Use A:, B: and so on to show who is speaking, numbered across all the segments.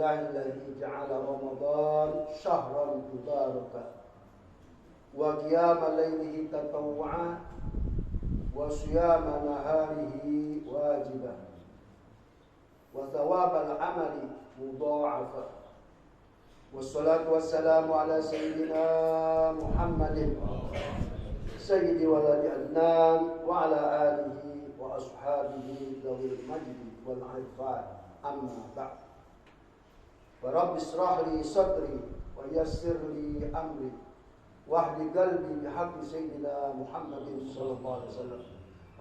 A: alhamdulillahilladzi ja'ala Ramadan syahran mubarakan wa qiyama lailihi tatawwu'an wa siyama naharihi wajiban wa thawabal amali mudha'afa. Wassalatu wassalamu ala sayyidina Muhammadin sayyidi waladi adnan wa ala alihi wa ashabihi dzawil majdi wal 'irfan. Amma ba'd. Rabbi ishrah li sadri wa yassir li amri wahdi qalbi bihaqqi sayyidina Muhammadin sallallahu alaihi wasallam.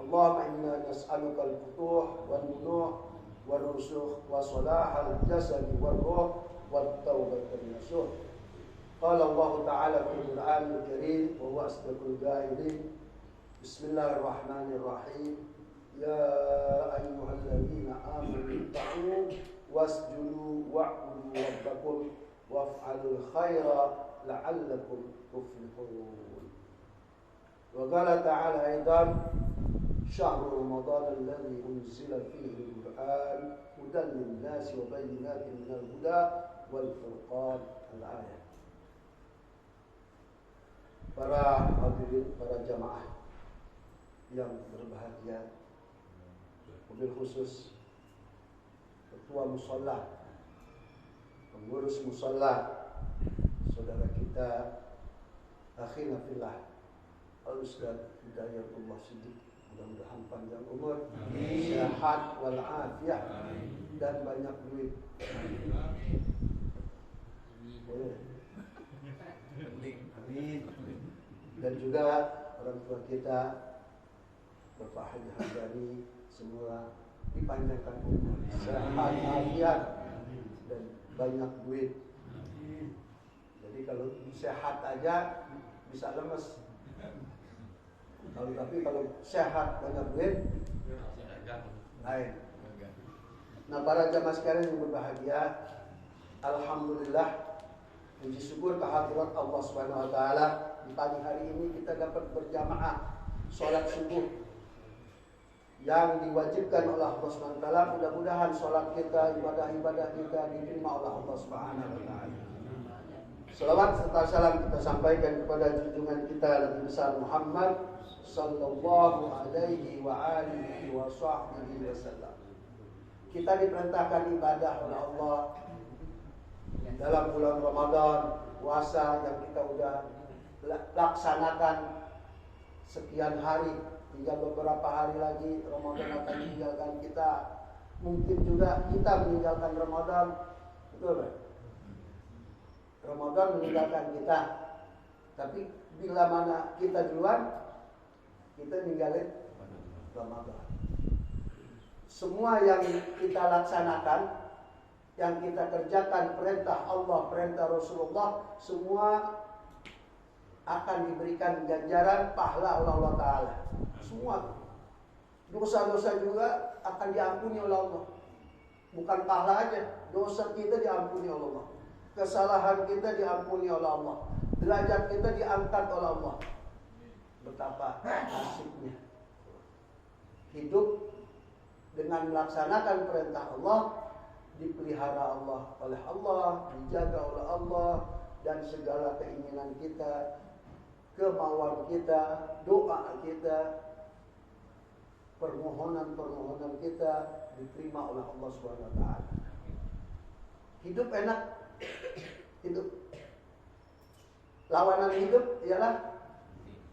A: Allahumma inna nas'aluka al-futuh wan nunuh wal rusukh wa salahal jasad wal ruh wat taubatan nasuh. Qala Allah ta'ala fil Qur'anil Karim wa huwa asdaqul qailin. Bismillahirrahmanirrahim. Ya ayyuhalladzina amanu ta'u wasjudu wa'budu rabbakum waf'alul khaira la'allakum tuflihun. Wa qala ta'ala aidan syahru ramadhan alladzi unzila fihi al-Qur'an hudan lin-nasi wa bayyinatin minal huda wal furqan. Al-ayat. Para hadirin, para jamaah yang berbahagia, wabil khusus ketua musalla, pengurus musalla, saudara kita akhina fillah Al-Ustaz Hidayatullah Siddiq, mudah-mudahan panjang umur, sehat wal afiyah, dan banyak duit. Amin. Dan juga orang tua kita Bapak Haji Hamdani, semua dipanjangkan umur, sehat afiat, dan banyak duit. Jadi kalau sehat aja bisa lemes. Tapi kalau sehat banyak duit lain. Nah, para jamaah sekalian yang berbahagia, alhamdulillah, puji syukur kehadirat Allah Subhanahu wa taala, di pagi hari ini kita dapat berjamaah salat subuh yang diwajibkan oleh Allah Subhanahu wa taala. Mudah-mudahan salat kita, ibadah-ibadah kita diterima oleh Allah Subhanahu wa taala. Salawat serta salam kita sampaikan kepada junjungan kita Nabi besar Muhammad sallallahu alaihi wa alihi wa sahbihi wasallam. Kita diperintahkan ibadah oleh Allah dalam bulan Ramadan, puasa yang kita udah laksanakan sekian hari, tinggal beberapa hari lagi Ramadan akan meninggalkan kita. Mungkin juga kita meninggalkan Ramadan, betul kan? Ramadan meninggalkan kita. Tapi bila mana kita duluan, kita ninggalin Ramadan. Semua yang kita laksanakan, yang kita kerjakan, perintah Allah, perintah Rasulullah, semua akan diberikan ganjaran pahala oleh Allah Ta'ala. Semua dosa-dosa juga akan diampuni oleh Allah. Bukan pahala aja, dosa kita diampuni oleh Allah, kesalahan kita diampuni oleh Allah, derajat kita diangkat oleh Allah. Betapa asyiknya hidup dengan melaksanakan perintah Allah, dipelihara Allah oleh Allah, dijaga oleh Allah, dan segala keinginan kita, kemauan kita, doa kita, permohonan-permohonan kita diterima oleh Allah Subhanahu wa taala. Hidup enak, hidup. Lawanan hidup ialah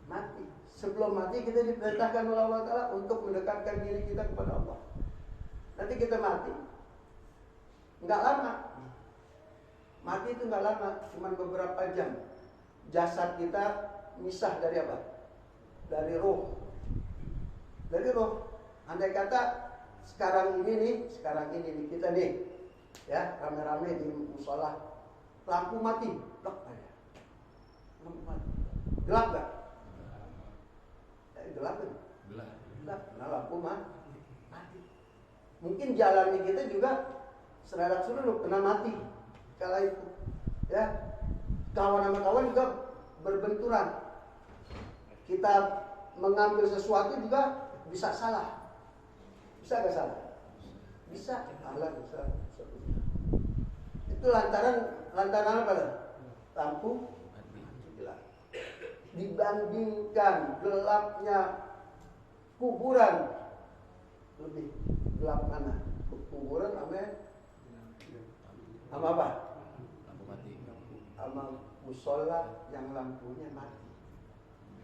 A: mati. Sebelum mati kita diperintahkan oleh Allah Ta'ala untuk mendekatkan diri kita kepada Allah. Nanti kita mati, nggak lama. Mati itu nggak lama, cuma beberapa jam. Jasad kita misah dari apa? Dari roh. Dari roh. Andai kata sekarang ini nih kita nih, ya rame-rame di musola, lampu mati, lampu mati, gelap nggak? Gelap kan? Gelap. Nah, lampu mati. Mungkin jalannya kita juga seradak seluruh kena mati kala itu. Ya, kawan sama kawan juga berbenturan. Kita mengambil sesuatu juga bisa salah. Bisa nggak salah? Bisa. Allah bisa. Itu lantaran apa? Lampu gelap. Dibandingkan gelapnya kuburan, lebih gelap mana? Kuburan sama apa?
B: Lampu mati.
A: Sama musola yang lampunya mati.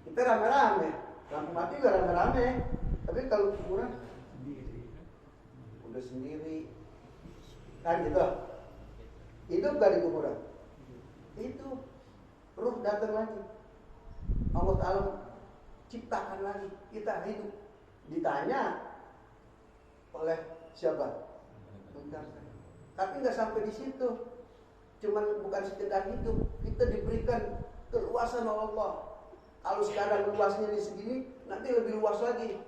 A: Kita rame-rame, lampu mati juga rame-rame. Tapi kalau kuburan udah sendiri, kan gitu. Hidup gak di kuburan? Itu ruh datang lagi. Allah Ta'ala ciptakan lagi, kita hidup. Ditanya oleh siapa? Tapi nggak sampai di situ. Cuman bukan sekedar hidup, kita diberikan keluasan oleh Allah. Kalau sekarang luasnya di segini, nanti lebih luas lagi.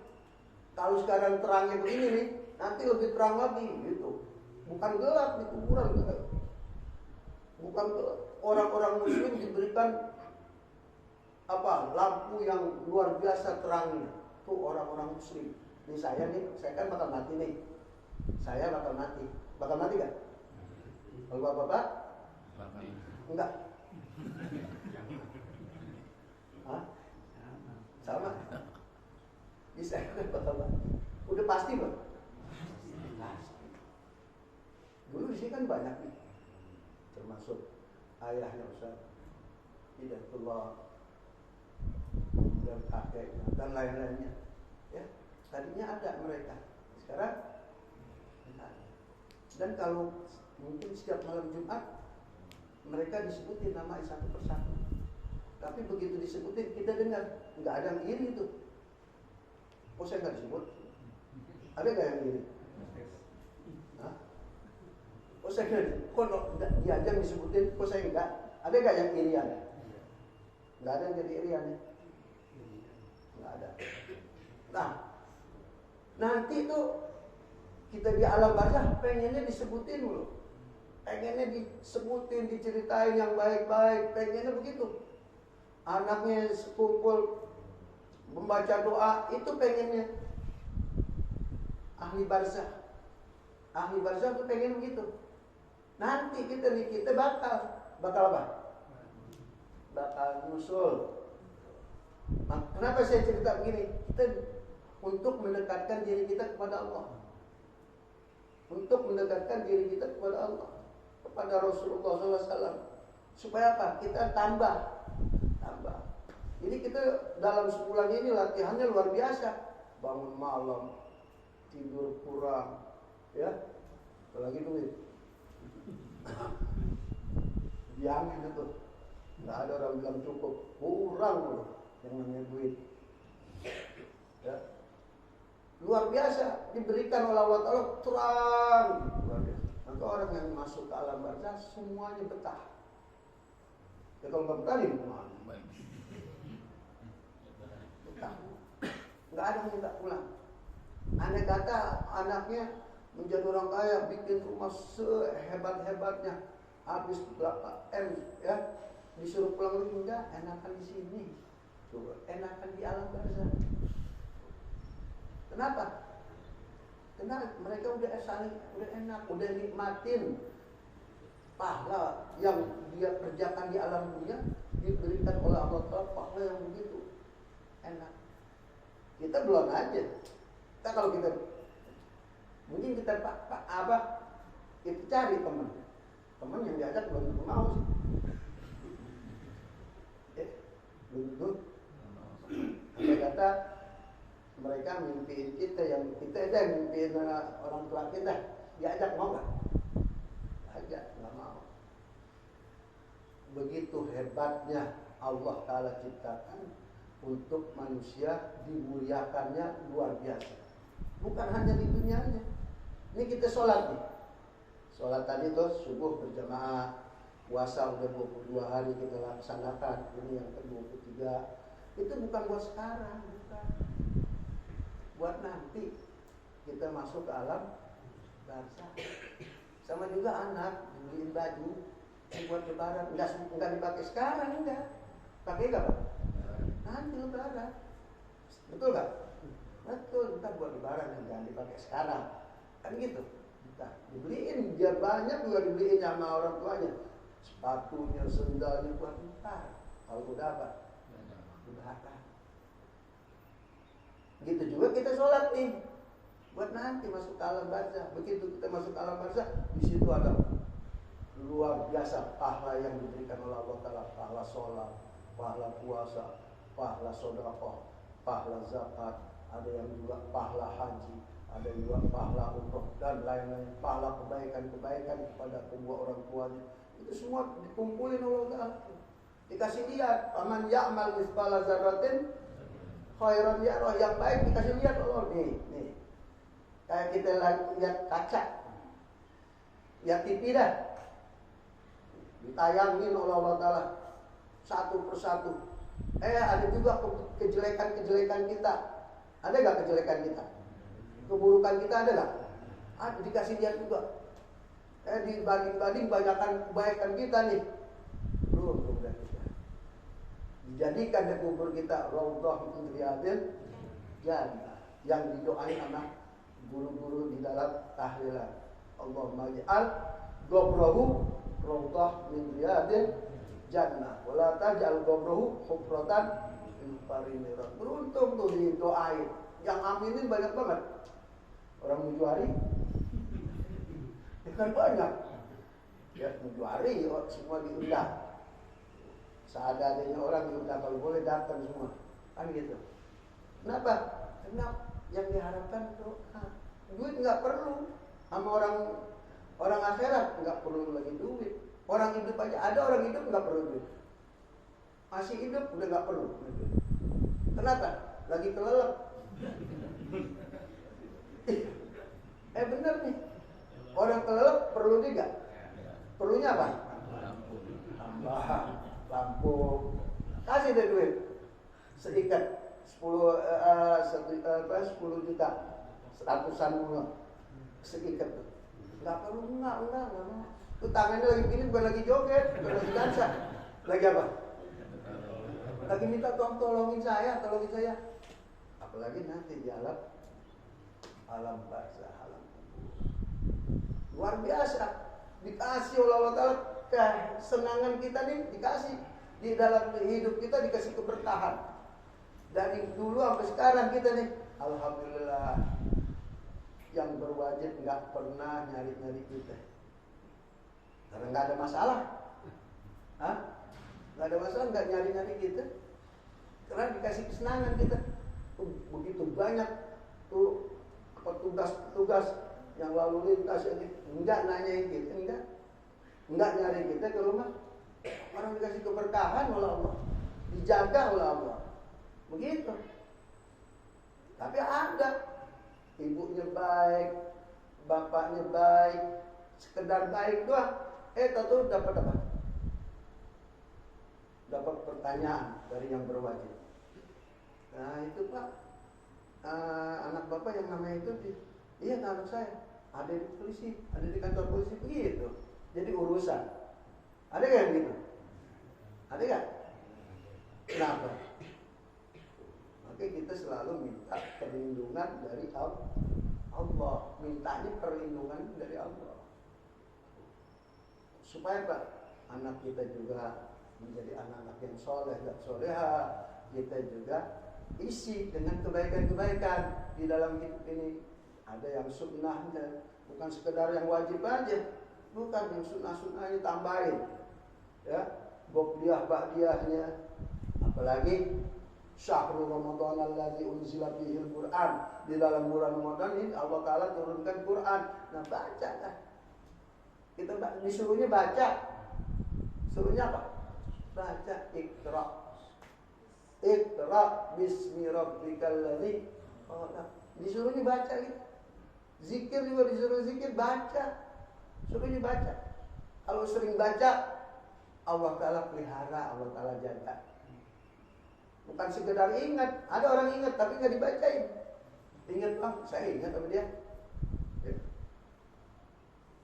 A: Kalau sekarang terangnya begini nih, nanti lebih terang lagi, gitu. Bukan gelap di kuburan, bukan gelap. Orang-orang Muslim diberikan lampu yang luar biasa terangnya. Itu orang-orang Muslim. Ini saya kan bakal mati nih. Saya bakal mati. Bakal mati gak? Kalau bapak-bapak? Enggak. Hah? Sama? Bisa kan bakal mati. Udah pasti belum? Pasti. Dulu di sini kan banyak nih. Termasuk ayahnya Ustaz Hidayatullah dan kakeknya dan lain-lainnya. Ya, tadinya ada mereka. Sekarang tidak ada. Dan kalau mungkin setiap malam Jumat mereka disebutin nama satu persatu. Tapi begitu disebutin kita dengar nggak ada yang iri itu. Oh saya nggak disebut. Ada nggak yang iri? Hah? Oh saya nggak. Kok dia aja yang disebutin, kok saya enggak? Ada nggak yang irian? Nggak ada yang jadi irian ya? Nggak ada. Nah, nanti itu kita di alam barzah pengennya disebutin dulu, pengennya disebutin, diceritain yang baik-baik, pengennya begitu. Anaknya sekumpul membaca doa, itu pengennya. Ahli barzah tuh pengen begitu. Nanti kita bakal apa? Bakal nyusul. Nah, kenapa saya cerita begini? Kita untuk mendekatkan diri kita kepada Allah, untuk mendekatkan diri kita kepada Allah, kepada Rasulullah SAW. Supaya apa? Kita tambah. Jadi kita dalam sebulan ini latihannya luar biasa. Bangun malam, tidur kurang, ya, apalagi duit. Diamin itu, nggak ada orang bilang cukup, kurang loh yang namanya duit. Ya. Luar biasa diberikan oleh Allah Ta'ala terang. Luar biasa. Maka orang yang masuk ke alam barzah semuanya betah. Ya kalau nggak betah di mana? Betah. Nggak ada yang minta pulang. Andai kata anaknya menjadi orang kaya, bikin rumah sehebat-hebatnya, habis berapa M, ya, disuruh pulang lagi, enggak, enakan di sini. Coba, enakan di alam barzah. Kenapa? Karena mereka udah enak, udah nikmatin pahala yang dia kerjakan di alam dunia, diberikan oleh Allah Ta'ala pahala yang begitu enak. Kita belum aja. Kita kalau kita mungkin kita kita cari teman yang diajak belum tentu mau sih. Belum tentu. Andai kata mereka mimpiin kita yang mimpiin orang tua kita, diajak mau nggak? Ajak, nggak mau. Begitu hebatnya Allah Ta'ala ciptakan untuk manusia, dimuliakannya luar biasa. Bukan hanya di dunianya. Ini kita sholat nih. Sholat tadi tuh subuh berjamaah, puasa udah 22 hari kita laksanakan. Ini yang ke-23. Itu bukan buat sekarang, bukan. Buat nanti kita masuk ke alam barzah. Sama juga anak dibeliin baju buat lebaran, enggak dipakai sekarang, enggak. Pakai enggak, Pak? Nanti lebaran. Betul enggak? Betul, entar buat lebaran, jangan dipakai sekarang. Kan gitu. Nah, dibeliin, biar banyak juga dibeliin sama orang tuanya. Sepatunya, sendalnya buat ntar. Kalau udah apa? Udah apa? Begitu juga kita sholat nih, buat nanti masuk ke alam barzah. Begitu kita masuk ke alam barzah, di situ ada luar biasa pahala yang diberikan oleh Allah Ta'ala. Pahala sholat, pahala puasa, pahala sedekah, pahala zakat, ada yang juga pahala haji, ada juga pahala umroh dan lain-lain, pahala kebaikan-kebaikan kepada kedua orang tuanya. Itu semua dikumpulin oleh Allah Ta'ala. Dikasih lihat, aman ya'mal mithqala dzarratin khairan yarah, yang baik dikasih lihat Allah. Nih. Kayak kita lihat kaca, lihat TV dah, ditayangin oleh Allah Ta'ala satu persatu. Ada juga kejelekan kita. Ada gak kejelekan kita? Keburukan kita ada gak? Ada, dikasih lihat juga. Dibanding banyakkan kebaikan kita nih. Belum kita. Dijadikan di kubur kita raudhah min riyadil jannah, yang didoain sama guru-guru di dalam tahlilan. Allahumma ij'al qabrahu raudhah min riyadil jannah wa la taj'al qabrahu hufratan min farinir. Beruntung tuh didoain. Yang aminin banyak banget. Orang Mujuari kan banyak. Ya, Mujuari semua diundang. Seadanya orang diundang, kalau boleh datang semua. Kan gitu. Kenapa? Karena yang diharapkan doa. Duit nggak perlu. Sama orang akhirat nggak perlu lagi duit. Orang hidup aja, ada orang hidup nggak perlu duit. Masih hidup udah nggak perlu. Kenapa? Lagi kelelep. Bener nih. Orang kelelep perlu juga. Perlunya apa? Tambahan. Lampu, kasih deh duit seikat 10 juta, seratusan mulu seikat tuh. Nggak perlu, enggak. Tuh tangannya lagi gini, bukan lagi joget, bukan lagi dansa, lagi apa? Lagi minta tolongin saya. Apalagi nanti di alam barzah, alam kubur. Luar biasa, dikasih oleh Allah Ta'ala. Kesenangan kita nih dikasih di dalam hidup kita, dikasih keberkahan dari dulu sampai sekarang kita nih, alhamdulillah. Yang berwajib nggak pernah nyari kita karena nggak ada masalah. Nggak ada masalah, nggak nyari kita karena dikasih kesenangan kita. Begitu banyak tuh petugas yang lalu lintas ini nggak nanyain kita, enggak nyari kita ke rumah. Orang dikasih keberkahan oleh Allah, dijaga oleh Allah. Begitu. Tapi ada ibunya baik, bapaknya baik, sekedar baik doang. Tahu dapat apa? Dapat pertanyaan dari yang berwajib. Nah itu Pak, anak bapak yang namanya itu, iya anak saya, ada di polisi, ada di kantor polisi, begitu. Jadi urusan. Ada gak yang gitu? Ada gak? Kenapa? Maka kita selalu minta perlindungan dari Allah. Mintanya perlindungan dari Allah. Supaya Pak, anak kita juga menjadi anak-anak yang soleh dan soleha. Kita juga isi dengan kebaikan-kebaikan di dalam hidup ini. Ada yang sunnahnya, bukan sekedar yang wajib aja. Bukan, yang sunnah-sunnahnya tambahin. Ya, qobliyah ba'diyahnya. Apalagi syahrul Ramadan allazi unzila fihil Qur'an. Di dalam bulan Ramadan ini Allah Ta'ala turunkan Quran. Nah, baca lah. Kita disuruhnya baca. Suruhnya apa? Baca. Iqra bismi rabbikal ladzi khalaq. Disuruhnya baca gitu. Zikir juga disuruh zikir, baca. Suruhnya baca. Kalau sering baca, Allah Ta'ala pelihara, Allah Ta'ala jaga. Bukan sekedar ingat. Ada orang ingat tapi nggak dibacain. Ingat, saya ingat sama dia.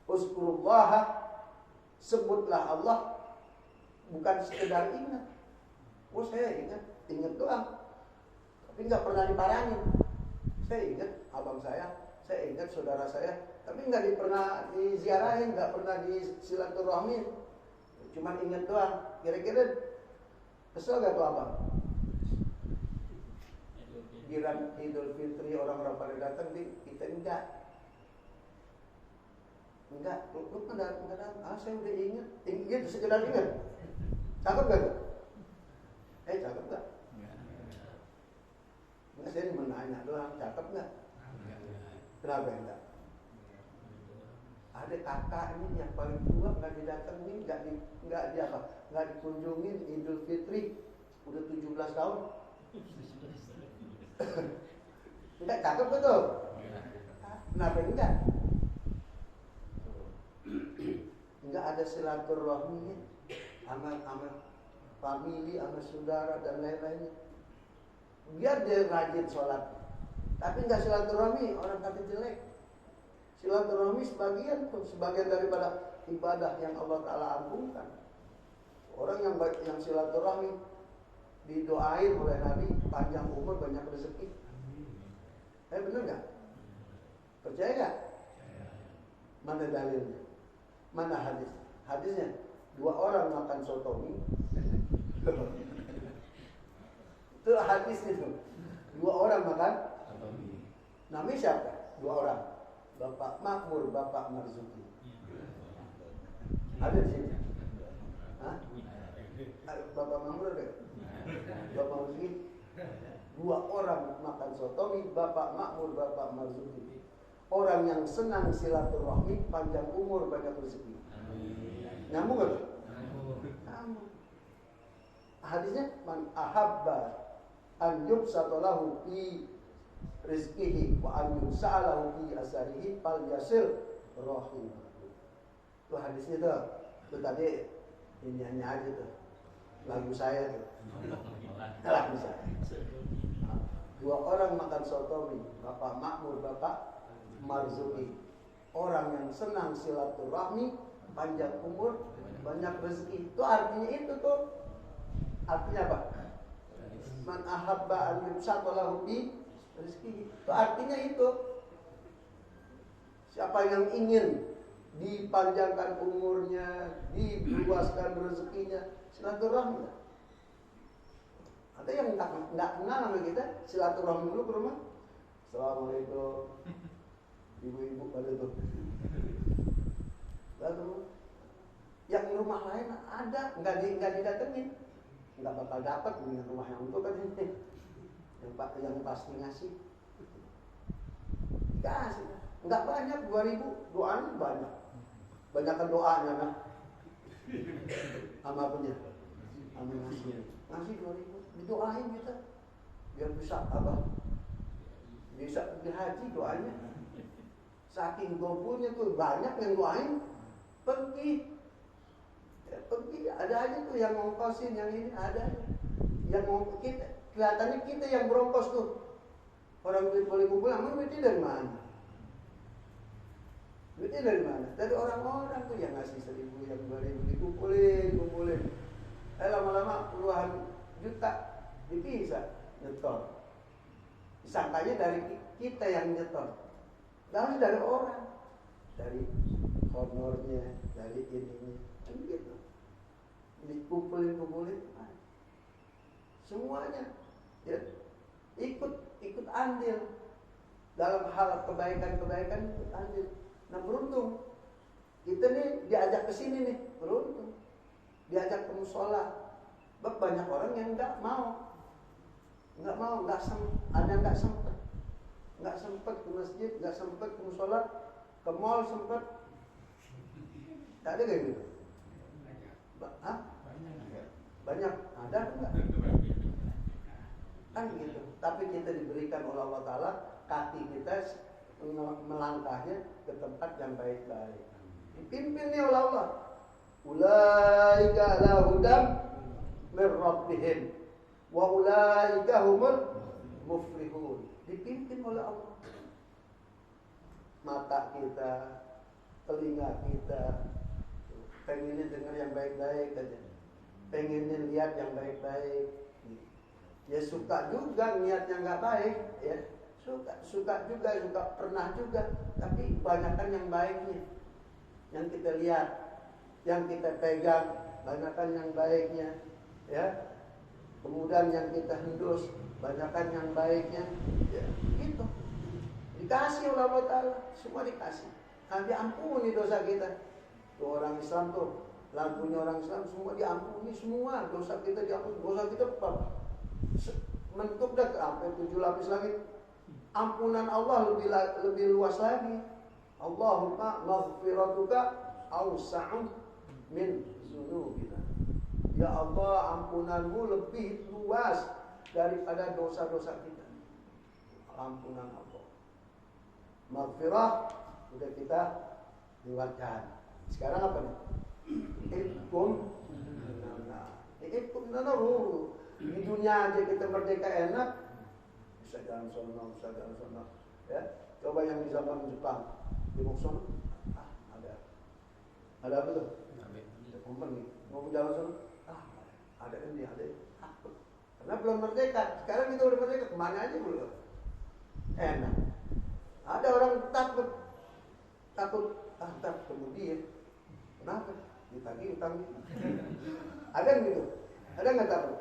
A: Uzkurullah, sebutlah Allah. Bukan sekedar ingat. Saya ingat doang. Tapi nggak pernah diparangin. Saya ingat abang saya ingat saudara saya. tapi nggak pernah diziarahin, nggak pernah disilaturahmi, cuma ingat doang. Kira-kira kesel gak tuh abang? Giran Idul Fitri orang-orang pada datang, kita enggak. Lu kan datang, saya udah ingat, gitu sekedar ingat. Cakep gak tuh? Cakep gak? Nggak, saya cuma nanya doang, cakep gak? Kenapa enggak? Ada kakak ini yang paling tua nggak didatengin, nggak dikunjungin Idul Fitri, udah 17 tahun. Enggak cakep betul? Kenapa enggak? Enggak ada silaturahmi sama famili, sama saudara dan lain-lainnya. Biar dia rajin sholat, tapi enggak silaturahmi, orang kata jelek. Silaturahmi sebagian daripada ibadah yang Allah Ta'ala agunkan. Orang yang silaturahmi didoain oleh Nabi panjang umur, banyak rezeki. Benar nggak? Percaya nggak? Mana dalilnya? Mana hadis? Hadisnya 2 orang makan sotomi. Itu hadis itu. 2 orang makan sotomi. Namanya siapa? 2 orang. Bapak Makmur, Bapak Marzuki. Ada di sini. Hah? Bapak Makmur ada? Bapak Marzuki. 2 orang makan sotomi, Bapak Makmur, Bapak Marzuki. Orang yang senang silaturahmi, panjang umur, banyak rezeki. Nyambung gak? Nyambung. Hadisnya man ahabba an yubsatalahu fi rizqihi wa an yus'alahu fi asarihi fal yasil rahim. Itu hadisnya tuh. Itu tadi ini hanya aja tuh. Lagu saya tuh. Lagu saya. 2 orang makan sotomi, Bapak Makmur, Bapak Marzuki. Orang yang senang silaturahmi, panjang umur, banyak rezeki. Itu artinya itu tuh. Artinya apa? Man ahabba an yubsatalahu fi rezeki. Itu artinya itu. Siapa yang ingin dipanjangkan umurnya, diluaskan rezekinya, silaturahmi. Ada yang nggak kenal sama kita, silaturahmi dulu ke rumah. Assalamualaikum, ibu-ibu pada tuh. Lalu yang rumah lain ada, nggak didatengin, nggak bakal dapat dengan rumah yang itu kan ini. Yang pasti ngasih. Kasih. Enggak banyak, 2.000, doanya banyak. Banyakan doanya nah. Sama punya. Sama ngasih. Ngasih 2.000, didoain kita. Biar bisa apa? Bisa dihaji doanya. Saking gombulnya tuh banyak yang doain, pergi. Pergi, ada aja tuh yang ngongkosin, yang ini ada. Yang mau kita, kelihatannya kita yang berongkos tuh. Orang duit boleh kumpul, namun duitnya dari mana? Duitnya dari mana? Dari orang-orang tuh yang ngasih 1.000, yang 2.000, dikumpulin. Lama-lama puluhan juta dipisah, nyetor. Disangkanya dari kita yang nyetor. Lalu dari orang, dari honornya, dari ininya, kan gitu. Dikumpulin, semuanya, ya, ikut andil dalam hal kebaikan, ikut andil. Nah beruntung kita nih diajak ke sini nih, beruntung diajak ke musola. Banyak orang yang nggak mau, ada nggak sempet ke masjid, nggak sempet ke musola, ke mall sempet, nggak ada kayak gitu. Banyak, ada enggak? Kan gitu. Tapi kita diberikan oleh Allah Ta'ala, kaki kita melangkahnya ke tempat yang baik-baik. Dipimpin nih oleh Allah. Ulaika ala hudam mir rabbihim wa ulaika humul muflihun. Dipimpin oleh Allah. Mata kita, telinga kita, pengennya dengar yang baik-baik aja. Pengennya lihat yang baik-baik. Ya suka juga niat yang nggak baik, ya suka juga, suka pernah juga, tapi banyakkan yang baiknya, yang kita lihat, yang kita pegang, banyakkan yang baiknya, ya. Kemudian yang kita hendus, banyakkan yang baiknya, ya, gitu. Dikasih oleh Allah Ta'ala, semua dikasih. Nah, diampuni dosa kita. Tuh orang Islam tuh, lagunya orang Islam semua diampuni semua, dosa kita diampuni, dosa kita mentuk dah sampai 7 lapis langit. Ampunan Allah lebih luas lagi. Allahumma maghfiratuka awsa'u min dzunubina. Ya Allah, ampunanmu lebih luas daripada dosa-dosa kita. Ampunan Allah. Maghfirah udah kita lewatkan. Sekarang apa nih? Ikum nanaru. Di dunia aja kita merdeka enak, bisa jalan sono, ya. Coba yang di zaman Jepang, di Mokson, ada apa tuh? Ada kompeni, mau jalan sono, ada ini, ada. Karena belum merdeka. Sekarang kita udah merdeka, kemana aja belum? Enak. Ada orang takut, ntar kemudian, kenapa? Ditagih utang. Ada gitu? Ada nggak takut?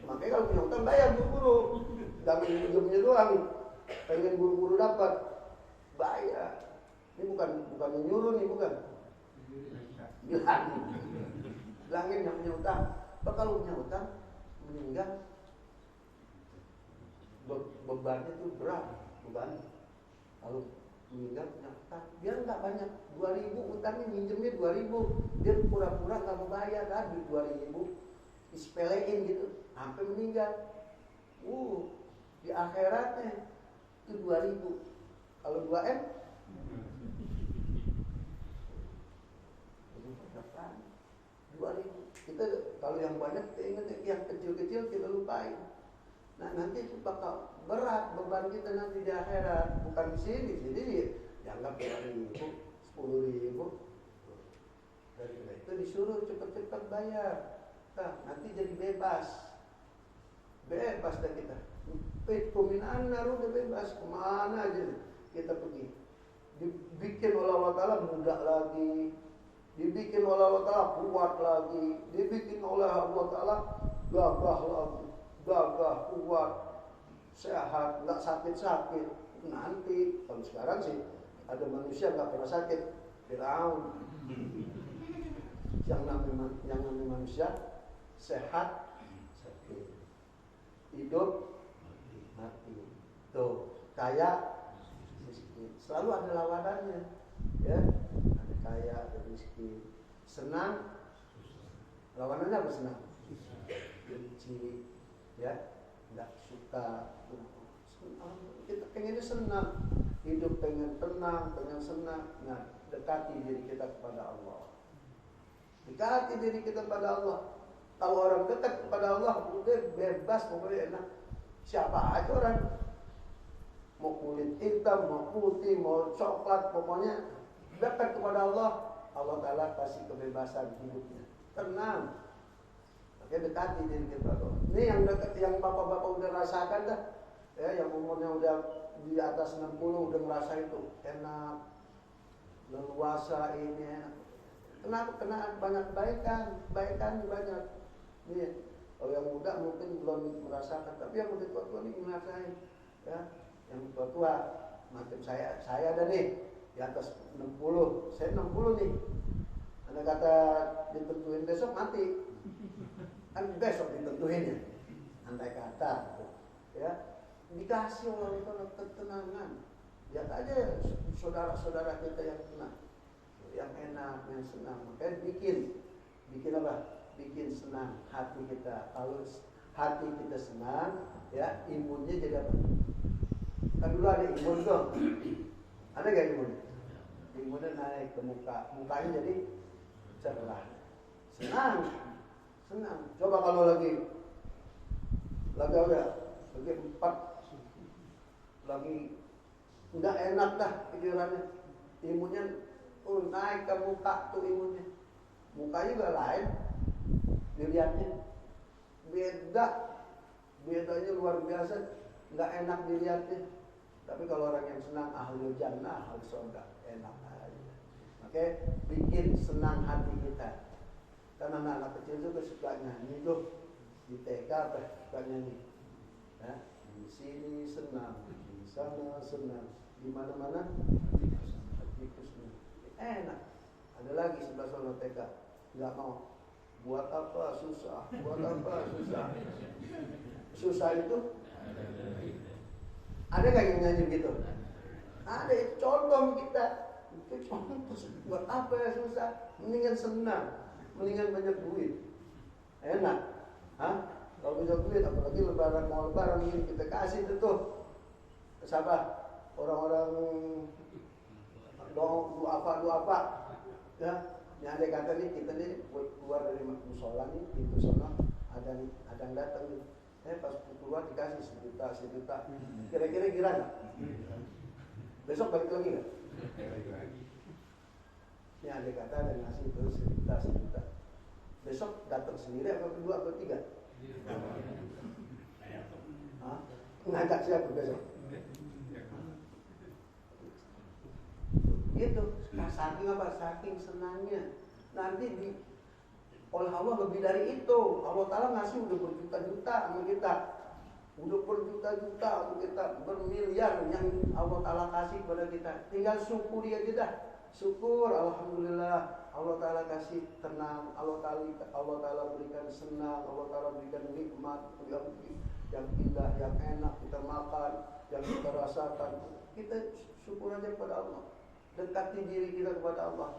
A: Makanya kalau punya utang bayar buru-buru, jangan minjemnya doang. Pengen buru-buru dapat, bayar. Ini bukan nyuruh nih, bukan. Bilangin yang punya utang. Kalau punya utang meninggal, bebannya tuh berat, beban. Kalau meninggal punya utang, biar nggak banyak, 2.000 utangnya minjemnya 2.000, dia pura-pura nggak mau bayar kan, 2.000 disepelein gitu, sampai meninggal. Di akhiratnya itu 2.000, kalau 2M, 2.000. Kita kalau yang banyak kita ingat, yang kecil-kecil kita lupain. Nah nanti itu bakal berat beban kita nanti di akhirat, bukan di sini dianggap 2.000, 10.000. Dari itu disuruh cepat-cepat bayar. Nah, nanti jadi bebas dah kita. Peminaan naruh udah bebas, kemana aja kita pergi. Dibikin oleh Allah Ta'ala muda lagi, dibikin oleh Allah Ta'ala kuat lagi, dibikin oleh Allah Ta'ala gagah lagi, gagah, kuat, sehat, nggak sakit-sakit. Nanti, kalau sekarang sih ada manusia nggak pernah sakit, Firaun. Yang namanya manusia sehat, sakit, hidup, mati. Tuh, kaya, miskin. Selalu ada lawanannya, ya. Ada kaya, ada miskin. Senang, lawanannya apa senang? Benci, ya, nggak suka. Kita pengennya senang, hidup pengen tenang, pengen senang. Nah, dekati diri kita kepada Allah. Dekati diri kita pada Allah. Kalau orang dekat kepada Allah, udah bebas, pokoknya enak. Siapa aja orang, mau kulit hitam, mau putih, mau coklat, pokoknya dekat kepada Allah, Allah Ta'ala kasih kebebasan hidupnya. Tenang. Oke, dekati diri kita. Ini yang dekat, yang bapak-bapak udah rasakan dah, ya, yang umurnya udah di atas 60 udah merasa itu enak, leluasa ini enak. Kenapa? Kena banyak kebaikan banyak. Nih, kalau yang muda mungkin belum merasakan, tapi yang udah tua-tua nih ngerasain, ya. Yang tua-tua, macam saya ada nih di atas 60, saya 60 nih. Anda kata ditentuin besok mati, kan besok ditentuin ya. Andai kata, ya, dikasih oleh Allah ketenangan. Lihat aja saudara-saudara kita yang tenang, yang enak, yang senang. Makanya bikin apa? Bikin senang hati kita. Kalau hati kita senang, ya, imunnya jadi apa? Kan dulu ada imun tuh. Ada gak imun? Imunnya naik ke muka, mukanya jadi cerah, senang. Coba kalau lagi 4, lagi nggak enak dah pikirannya, imunnya naik ke muka tuh imunnya, mukanya juga lain, dilihatnya bedanya luar biasa, nggak enak dilihatnya, Tapi kalau orang yang senang ahli jannah, ahli surga, enak aja. Oke, bikin senang hati kita. Karena anak-anak kecil juga suka nyanyi tuh di TK suka nyanyi. Ya, di sini senang, di sana senang, di mana-mana hatiku senang. Enak. Ada lagi sebelah sana TK, nggak mau. Buat apa susah? Buat apa susah? Susah itu ada nggak yang nyanyi gitu? Ada, itu contoh kita. Itu contoh. Buat apa ya susah? Mendingan senang, mendingan banyak duit. Enak. Hah? Kalau banyak duit, apalagi lebaran mau lebaran ini kita kasih itu tuh ke siapa? Orang-orang duafa, ya. Yang ada kata nih kita nih keluar dari musola nih pintu sana ada yang datang nih. Pas keluar dikasih sejuta. Kira-kira gira nggak? Besok balik lagi nggak? Ini ada kata ada ngasih itu sejuta. Besok datang sendiri apa kedua atau tiga? Ngajak siapa besok? Gitu. Saking apa? Saking senangnya. Nanti oleh Allah lebih dari itu. Allah Ta'ala ngasih udah berjuta-juta sama kita. Udah berjuta-juta sama kita. Bermiliar yang Allah Ta'ala kasih kepada kita. Tinggal syukuri aja dah. Syukur, Alhamdulillah. Allah Ta'ala kasih tenang. Allah Ta'ala berikan senang. Allah Ta'ala berikan nikmat yang indah, yang enak kita makan, yang kita rasakan. Kita syukur aja kepada Allah. Dekati diri kita kepada Allah.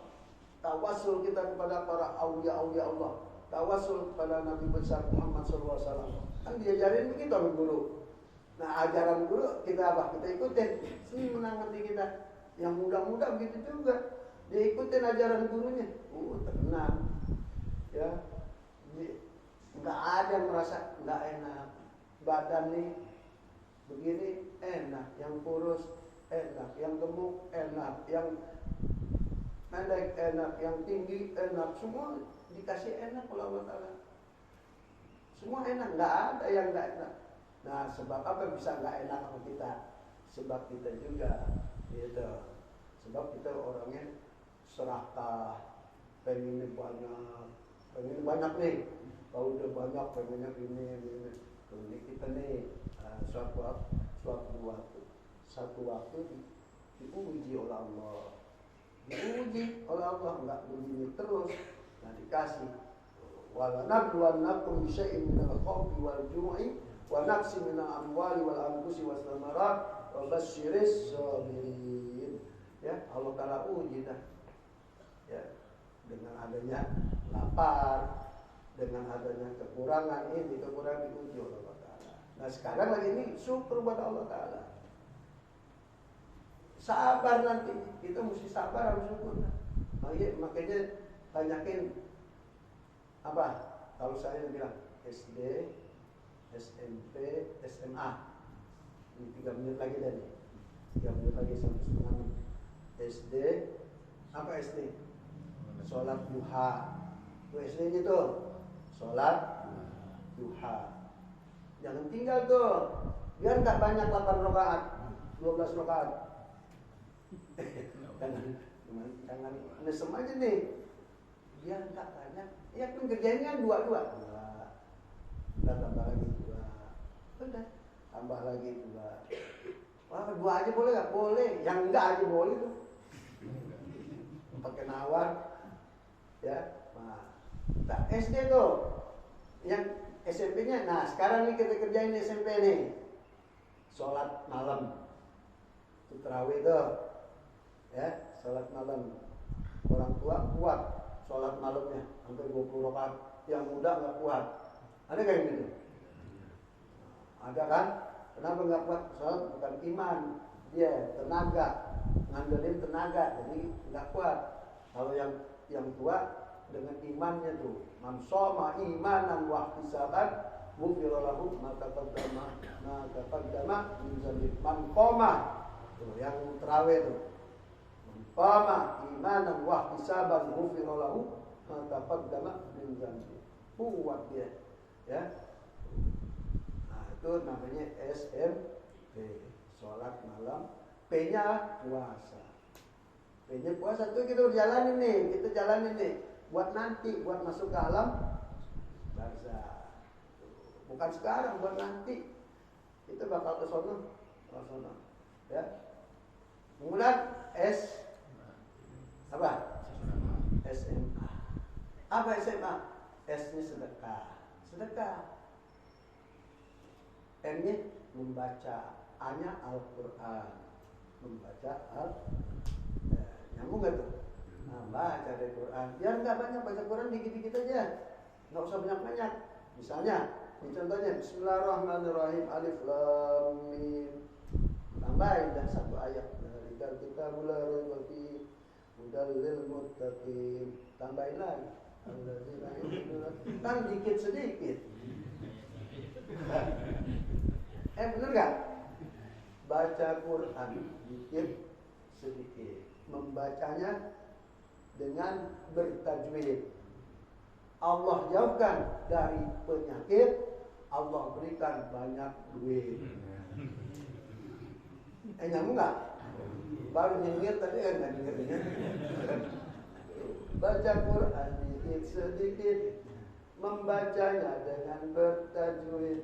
A: Tawasul kita kepada para aulia-aulia Allah. Tawasul kepada Nabi besar Muhammad SAW. Kan diajarin begitu sama guru. Nah, ajaran guru kita apa? Kita ikutin. Sini menang hati kita. Yang muda-muda begitu juga. Dia ikutin ajaran gurunya. Tenang. Ya. Nggak ada yang merasa nggak enak. Badan nih begini enak. Yang kurus enak, yang gemuk enak, yang pendek enak, yang tinggi enak, semua dikasih enak oleh Allah Ta'ala. Semua enak, nggak ada yang nggak enak. Nah, sebab apa bisa nggak enak sama kita? Sebab kita juga, gitu. Sebab kita orangnya serakah, pengennya banyak nih. Kalau udah banyak pengennya ini. Ini kita nih satu waktu diuji oleh Allah. Diuji oleh Allah, enggak begini terus. Nah, dikasih. Wala nabluwannakum bisyai'in minal khawfi wal ju'i wa naqsin minal amwali wal anfusi was thamarat wa basyiris sabirin. Ya, Allah Ta'ala uji dah. Ya, dengan adanya lapar, dengan adanya kekurangan ini, kekurangan diuji oleh Allah Ta'ala. Nah, sekarang lagi ini syukur kepada Allah Ta'ala. Sabar nanti, kita mesti sabar harus syukur. Makanya banyakin apa? Kalau saya bilang SD, SMP, SMA. Ini 3 menit lagi tadi. 3 menit lagi sampai setengah menit. SD, apa SD? Sholat duha. Itu SD-nya tuh. Sholat duha. Jangan tinggal tuh. Biar nggak banyak 8 rakaat, 12 rakaat. Jangan nesem aja nih. Biar nggak banyak. Ya kan kerjanya 2. Udah tambah lagi 2. Udah tambah lagi 2. Wah, 2 aja boleh nggak? Boleh. Yang enggak aja boleh tuh. Pakai nawar. Ya. Nah, SD tuh. Yang SMP-nya. Nah, sekarang nih kita kerjain SMP nih. Sholat malam. Itu tarawih tuh. Ya, sholat malam. Orang tua kuat sholat malamnya sampai 20 rakaat. Yang muda nggak kuat. Ada nggak yang gitu? Ada kan? Kenapa nggak kuat? Sholat bukan iman, dia tenaga, ngandelin tenaga, jadi nggak kuat. Kalau yang tua dengan imannya tuh, man shoma imanan wa ihtisaban ghufira lahu ma taqaddama min dzambi. Man qoma tuh yang tarawih tuh. Qama imanan wa ihtisaban ghufira lahu ma taqaddama min dzambi. Kuat dia, ya. Nah, itu namanya SMP. sholat malam, P-nya puasa. P-nya puasa tuh kita jalanin nih, buat nanti, buat masuk ke alam barzah. Bukan sekarang, buat nanti. Kita bakal ke sono, ya. Kemudian S apa? SMA. Apa SMA? S-nya sedekah. M-nya membaca, A-nya Al-Quran, membaca nyambung gak tuh? Nah, baca dari Quran, biar nggak banyak baca Quran, dikit-dikit aja, nggak usah banyak-banyak. Misalnya, ini contohnya Bismillahirrahmanirrahim, Alif Lam Mim, tambahin dan satu ayat, Dzalikal kitabul la raiba fihi hudal lil muttaqin, tambahin lagi, kan dikit sedikit. Bener gak? Baca Quran dikit sedikit, membacanya dengan bertajwid. Allah jauhkan dari penyakit, Allah berikan banyak duit. Nyambung gak? Baru nyengir tadi kan nyengirnya. Baca Quran dikit sedikit, membacanya dengan bertajwid,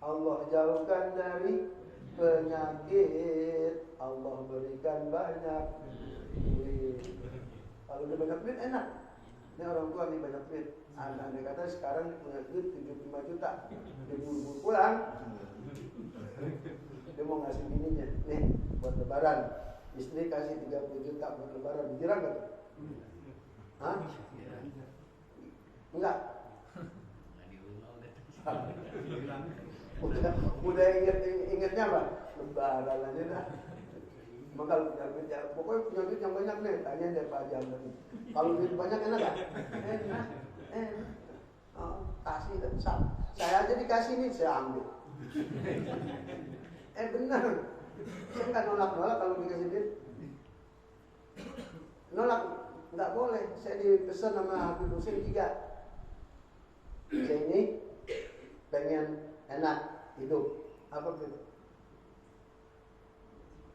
A: Allah jauhkan dari penyakit, Allah berikan banyak duit. Kalau udah banyak duit enak. Ini orang tua nih banyak duit. Anak-anak kata sekarang punya duit 75 juta. Dia buru-buru pulang. Dia mau ngasih bininya, nih buat lebaran. Istri kasih 30 juta buat lebaran. Girang gak? Hah? Enggak. Udah ingetnya apa? Lebaran aja dah. Maka kalau punya duit, pokoknya punya duit yang banyak nih, tanya deh Pak Jamal. Kalau duit banyak enak gak? Enak. Kasih, saya aja dikasih nih, saya ambil. Benar. Saya nggak nolak kalau dikasih duit. Nolak, nggak boleh. Saya dipesan sama Habib Hussein 3. Saya ini pengen enak hidup. Apa itu?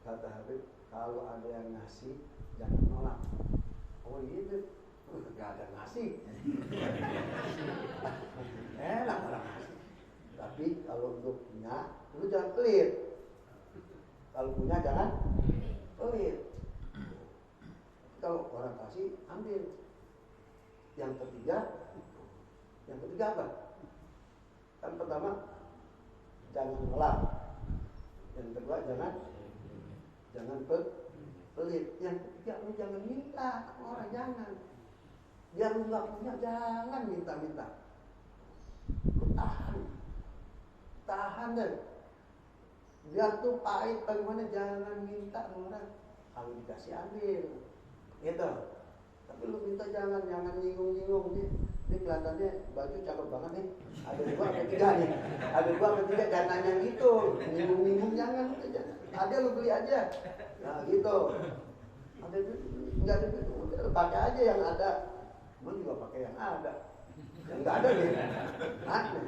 A: Kata Habib, kalau ada yang ngasih jangan nolak. Oh gitu, nggak ada ngasih. Enak orang ngasih. Tapi kalau untuk punya, lu jangan pelit. Kalau punya jangan pelit. Kalau orang kasih, ambil. Yang ketiga apa? Kan pertama jangan nolak. Yang kedua jangan pelit. Yang ketiga lu jangan minta orang, jangan. Biar lu nggak punya jangan minta. Lu tahan deh. Biar tuh pahit bagaimana, jangan minta orang. Kalau dikasih ambil, gitu. Tapi lu minta jangan nyinggung nih. Ini kelihatannya baju cakep banget nih. Ada 2 atau 3 nih. Ada 2 atau 3, jangan nanya gitu. Nyinggung jangan. Ada lu beli aja. Nah gitu. Ada duit, nggak ada duit, udah pakai aja yang ada. Emang juga pakai yang ada. Yang nggak ada nih. Ada.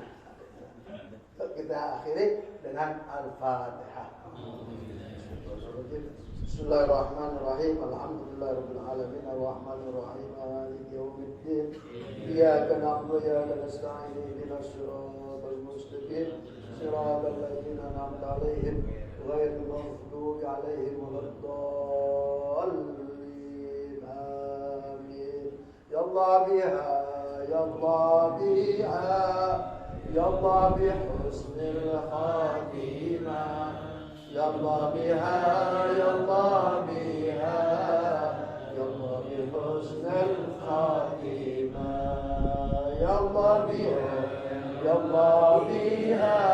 A: Kita akhiri dengan Al-Fatihah. Bismillahirrahmanirrahim. Alhamdulillahirabbil alamin arrahmanir rahim maliki yaumiddin. Iyyaka na'budu wa iyyaka nasta'in ihdinas siratal mustaqim siratal ladzina an'amta 'alaihim ghairil maghdubi 'alaihim waladdallin. Amin. Ya Allah biha, ya Allah biha, ya Allah bihusnil khatimah. Ya Allah biha, ya Allah biha, ya Allah bihusnil khatimah. Ya Allah biha, ya Allah biha,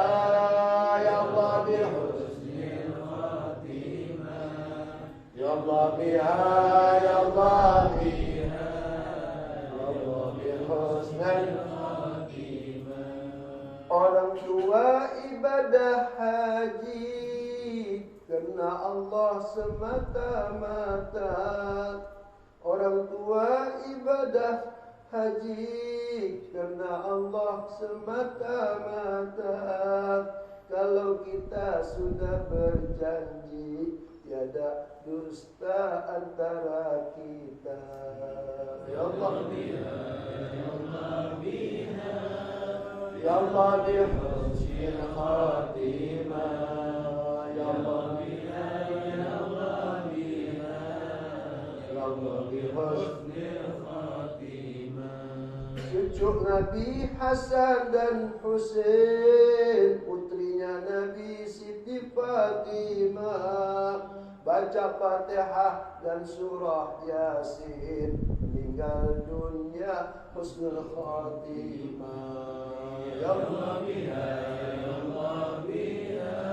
A: ya Allah bihusnil khatimah. Ya Allah biha, ya Allah biha, ya Allah bihusnil khatimah. Orang tua ibadah haji karena Allah semata-mata. Orang tua ibadah haji karena Allah semata-mata. Kalau kita sudah berjanji tiada dusta antara kita. Ya Allah biha, ya Allah biha, ya Allah bihusnil khatimah, ya Allah biha, ya Allah biha, ya Allah bihusnil khatimah. Cucu Nabi Hasan dan Husain, putrinya Nabi Siti Fatimah, baca Fatihah dan surah Yasin, meninggal dunia husnul khatimah. Ya Allah biha, ya Allah biha,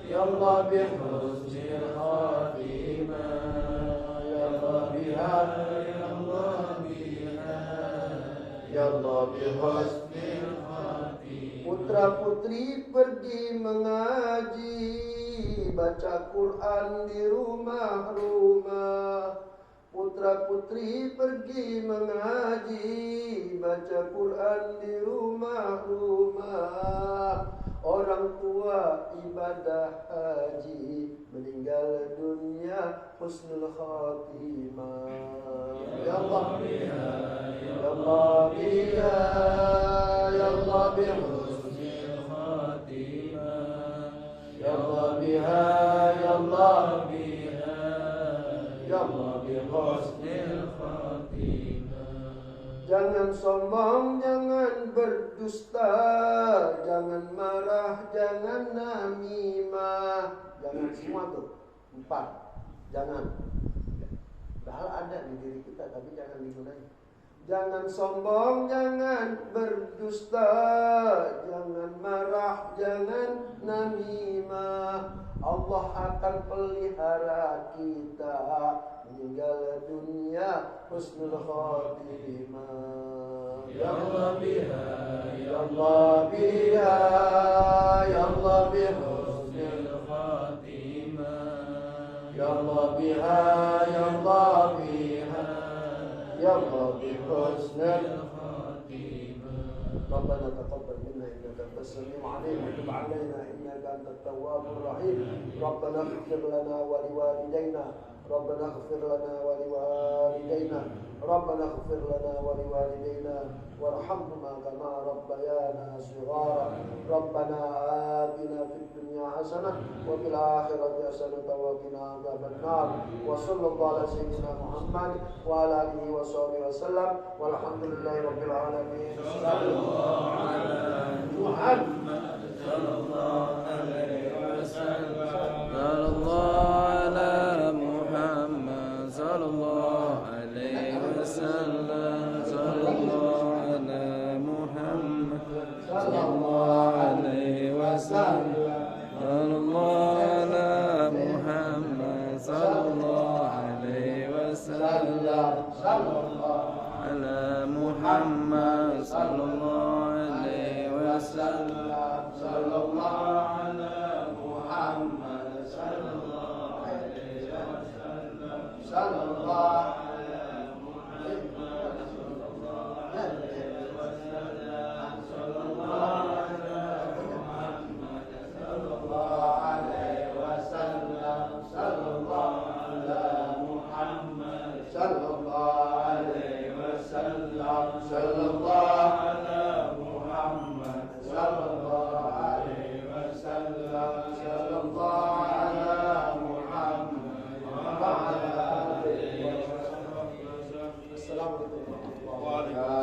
A: ya Allah bihusnil khatimah, ya Allah biha, ya Allah biha, ya Allah bihusnil khatimah. Putra putri pergi mengaji, baca Quran di rumah-rumah. Putra putri pergi mengaji, baca Quran di rumah-rumah. Orang tua ibadah haji, meninggal dunia husnul khatimah. Ya Allah biha, ya Allah biha, ya Allah bihusnil khatimah, ya Allah biha, ya Allah biha, ya Allah bihusnil khatimah. Jangan sombong, jangan berdusta, jangan marah, jangan namimah. Jangan semua tuh. 4. Jangan. Padahal ada di diri kita, tapi jangan digunakan. Jangan sombong, jangan berdusta, jangan marah, jangan namimah. Allah akan pelihara kita, meninggal dunia husnul khatimah. Ya Allah biha, ya Allah biha, ya Allah bihusnil khatimah, ya Allah biha, ya Allah biha, ya Allah bihusnil khatimah. Rabbana taqabbal minna innaka antas samiul alim wa tub alaina innaka antat tawwabur rahim. Rabbana ighfir lana wa liwalidayna, Rabbana ighfir lana wa liwalidayna, Rabbana ighfir lana wa liwalidayna warhamhuma kama rabbayana shighara. Rabbana atina fid dunya hasanah wa fil akhirati hasanah wa qina adzabannar. Wa sallallahu ala sayyidina Muhammad wa ala alihi wa sahbihi wasallam walhamdulillahi rabbil alamin. Sallallahu ala Muhammad sallallahu alaihi wasallam. Sallallahu ala Muhammad sallallahu alaihi wasallam. Sallallahu ala Muhammad sallallahu alaihi wasallam. Sallallahu ala Muhammad sallallahu alaihi wasallam. Sallallahu ala Muhammad sallallahu alaihi wasallam. Sallallahu ala Muhammad sallallahu alaihi wasallam. Sallallahu Assalamualaikum warahmatullahi wabarakatuh.